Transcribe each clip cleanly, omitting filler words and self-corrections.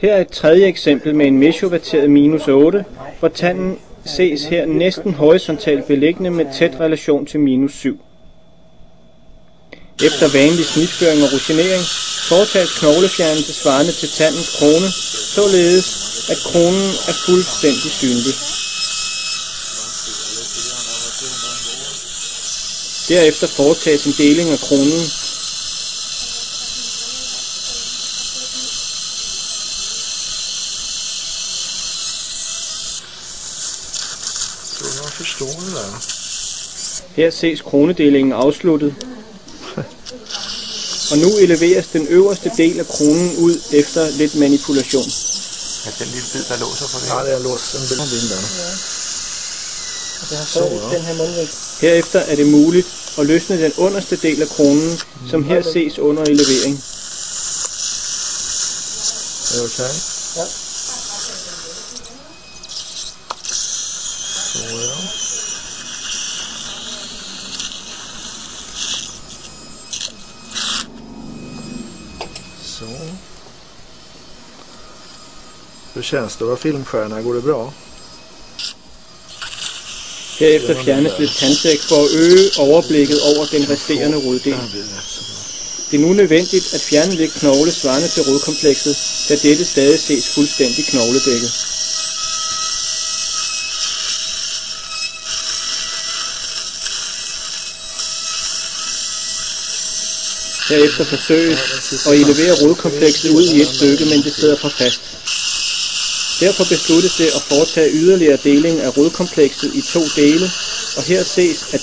Her er et tredje eksempel med en meshoverteret minus 8, hvor tanden ses her næsten horisontalt beliggende med tæt relation til minus 7. Efter vanlig snitføring og rutinering foretages knoglefjernelse svarende til tandens krone, således at kronen er fuldstændig synlig. Derefter foretages en deling af kronen. Her ses kronedelingen afsluttet. Og nu eleveres den øverste del af kronen ud efter lidt manipulation. Ja, den lille bid, der låser på det. Ja, det er låst. Den vil der. Det har fået den her mundving. Herefter er det muligt at løsne den underste del af kronen, som her ses under elevering. Er det okay? Ja. Så ja. Så. Hur känns det att vara filmstjärna? Går det bra? Herefter fjernes lidt tandsæk for at øge overblikket over den resterende roddel. Det er nu nødvendigt at fjerne lidt knogle svarende til rodkomplekset, da dette stadig ses fuldstændig knogledækket. Herefter forsøges at elevere rodkomplekset ud i et stykke, men det sidder for fast. Derfor besluttes det at foretage yderligere deling af rodkomplekset i 2 dele, og her ses,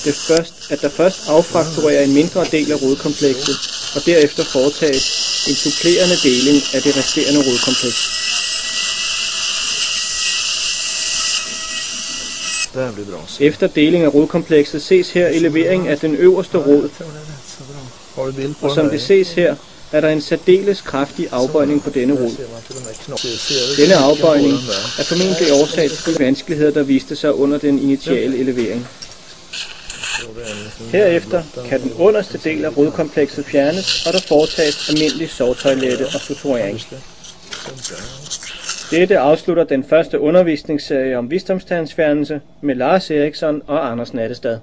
at der først affrakturerer en mindre del af rodkomplekset, og derefter foretages en supplerende deling af det resterende rodkompleks. Efter deling af rodkomplekset ses her elevering af den øverste rod, og som det ses her, er der en særdeles kraftig afbøjning på denne rod. Denne afbøjning er formentlig årsag til de vanskeligheder, der viste sig under den initiale elevering. Herefter kan den underste del af rodkomplekset fjernes, og der foretages almindelig sovetoilette og suturering. Dette afslutter den første undervisningsserie om visdomstandsfjernelse med Lars Eriksson og Anders Nattestad.